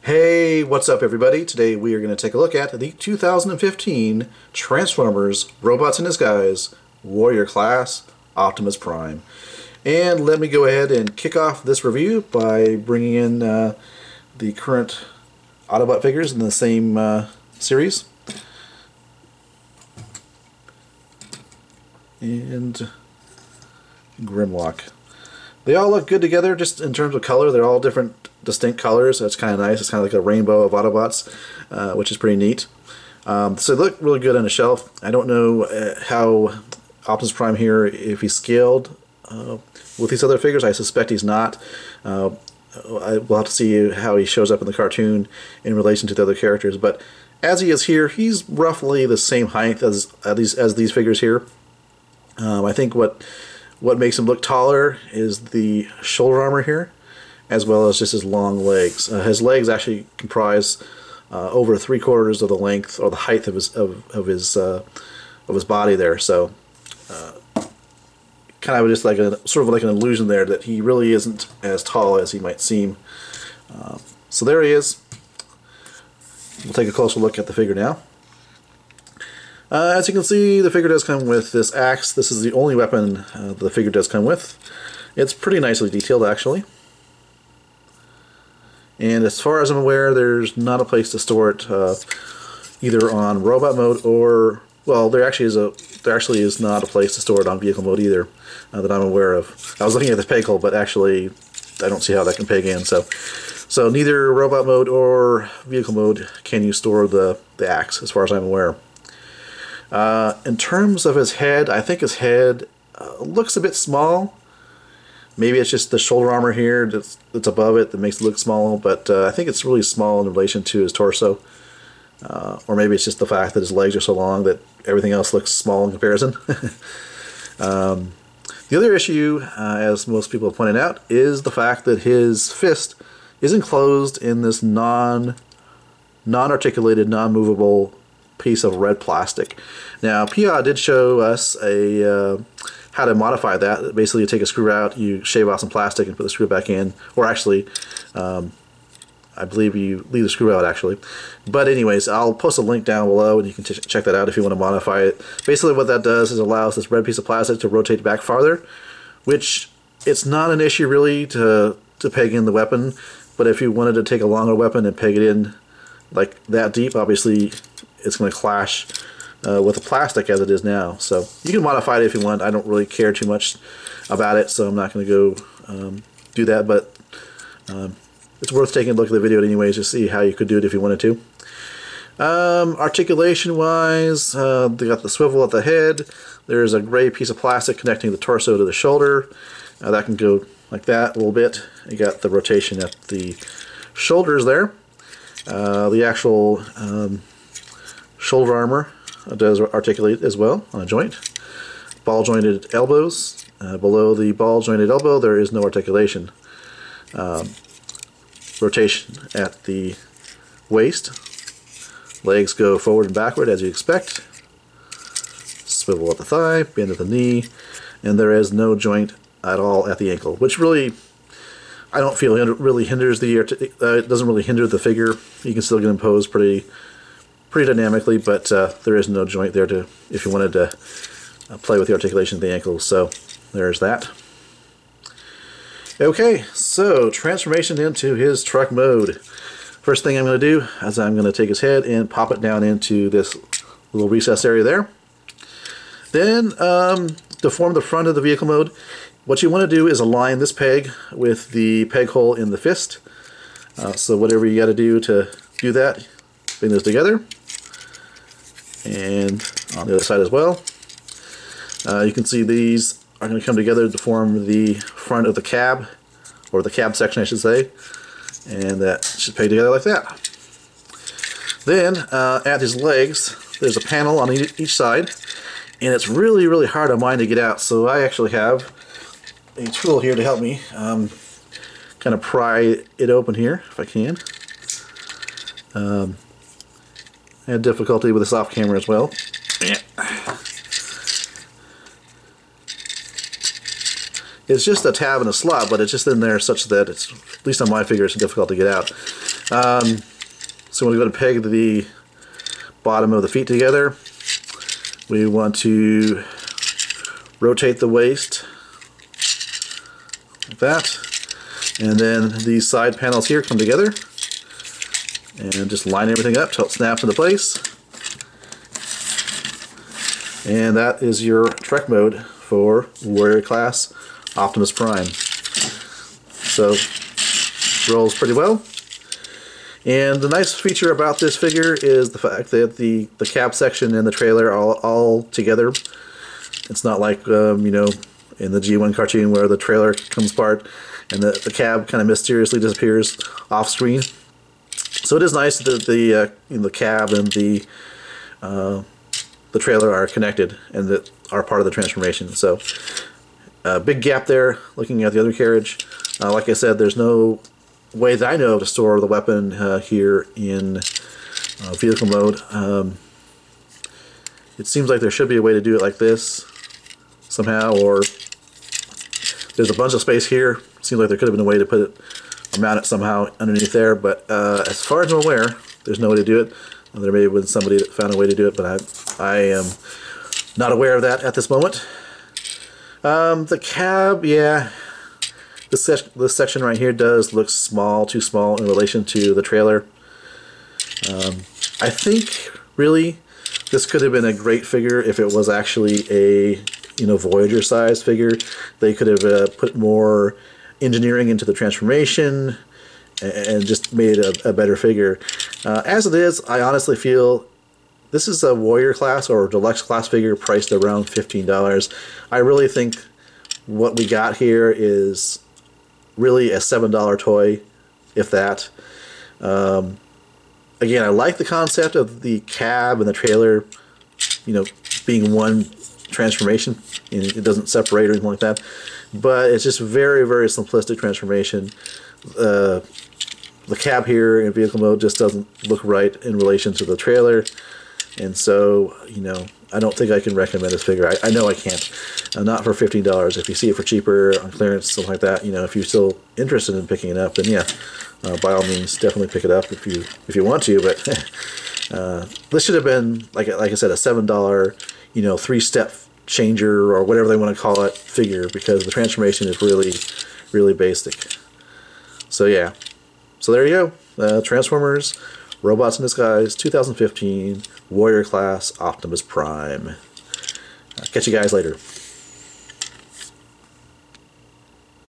Hey, what's up everybody? Today we are going to take a look at the 2015 Transformers Robots in Disguise Warrior Class Optimus Prime. And let me go ahead and kick off this review by bringing in the current Autobot figures in the same series. And Grimlock. They all look good together just in terms of color. They're all different distinct colors. That's kind of nice. It's kind of like a rainbow of Autobots, which is pretty neat. So they look really good on a shelf. I don't know how Optimus Prime here, if he's scaled with these other figures. I suspect he's not. We'll have to see how he shows up in the cartoon in relation to the other characters. But as he is here, he's roughly the same height as these figures here. I think what makes him look taller is the shoulder armor here, as well as just his long legs. His legs actually comprise over 3/4 of the length or the height of his body there. So, kind of just like sort of like an illusion there that he really isn't as tall as he might seem. So there he is. We'll take a closer look at the figure now. As you can see, the figure does come with this axe. This is the only weapon the figure does come with. It's pretty nicely detailed, actually. And as far as I'm aware, there's not a place to store it either on robot mode or, well, there actually is not a place to store it on vehicle mode either that I'm aware of. I was looking at this peg hole, but actually I don't see how that can peg in. So neither robot mode or vehicle mode can you store the axe, as far as I'm aware. In terms of his head, I think his head looks a bit small. Maybe it's just the shoulder armor here that's above it that makes it look small, but I think it's really small in relation to his torso. Or maybe it's just the fact that his legs are so long that everything else looks small in comparison. The other issue, as most people have pointed out, is the fact that his fist is enclosed in this non-articulated, non-movable piece of red plastic. Now, Pia did show us how to modify that. Basically, you take a screw out, you shave off some plastic and put the screw back in, or actually, I believe you leave the screw out actually. But anyways, I'll post a link down below and you can check that out if you want to modify it. Basically what that does is allows this red piece of plastic to rotate back farther, which it's not an issue really to peg in the weapon, but if you wanted to take a longer weapon and peg it in like that deep, obviously it's going to clash with the plastic as it is now. So you can modify it if you want. I don't really care too much about it, so I'm not going to go do that, but it's worth taking a look at the video anyways to see how you could do it if you wanted to. Articulation wise, they got the swivel at the head. There's a gray piece of plastic connecting the torso to the shoulder. That can go like that a little bit. You got the rotation at the shoulders there. The actual shoulder armor does articulate as well on a joint. Ball jointed elbows. Below the ball jointed elbow there is no articulation. Rotation at the waist. Legs go forward and backward as you expect. Swivel at the thigh, bend at the knee, and there is no joint at all at the ankle, which really I don't feel really hinders the it doesn't really hinder the figure. You can still get him posed pretty dynamically, but there is no joint there to if you wanted to play with the articulation of the ankle. So there's that. Okay, so transformation into his truck mode. First thing I'm going to do is I'm going to take his head and pop it down into this little recess area there. Then to form the front of the vehicle mode, what you want to do is align this peg with the peg hole in the fist. So whatever you got to do that, bring those together. And on the other side as well. You can see these are going to come together to form the front of the cab, or the cab section I should say, and that should peg together like that. Then at his legs there's a panel on each side, and it's really hard on mine to get out, so I actually have a tool here to help me kind of pry it open here if I can. I had difficulty with this off camera as well. It's just a tab and a slot, but it's just in there such that it's, at least on my figure, it's difficult to get out. So we're going to peg the bottom of the feet together. We want to rotate the waist like that, and then these side panels here come together, and just line everything up till it snaps into place. And that is your Trek mode for Warrior Class Optimus Prime. So, rolls pretty well. And the nice feature about this figure is the fact that the cab section and the trailer are all together. It's not like, you know, in the G1 cartoon where the trailer comes apart and the cab kind of mysteriously disappears off screen. So it is nice that the cab and the trailer are connected and that are part of the transformation. So big gap there looking at the other carriage. Like I said, there's no way that I know of to store the weapon here in vehicle mode. It seems like there should be a way to do it like this somehow, or there's a bunch of space here. Seems like there could have been a way to put it or mount it somehow underneath there, but as far as I'm aware, there's no way to do it. There may have been somebody that found a way to do it, but I am not aware of that at this moment. The cab, yeah, this section right here does look small, too small in relation to the trailer. I think really this could have been a great figure if it was actually a Voyager size figure. They could have put more engineering into the transformation and just made a better figure. As it is, I honestly feel this is a Warrior Class or Deluxe Class figure priced around $15. I really think what we got here is really a $7 toy, if that. Again, I like the concept of the cab and the trailer, being one transformation. It doesn't separate or anything like that. But it's just very, very simplistic transformation. The cab here in vehicle mode just doesn't look right in relation to the trailer. And so, I don't think I can recommend this figure. I know I can't. Not for $15. If you see it for cheaper on clearance, something like that, if you're still interested in picking it up, then yeah, by all means, definitely pick it up if you want to. But this should have been, like I said, a $7, three-step changer or whatever they want to call it figure, because the transformation is really, really basic. So yeah, so there you go. Transformers, Robots in Disguise, 2015 Warrior Class Optimus Prime. Catch you guys later.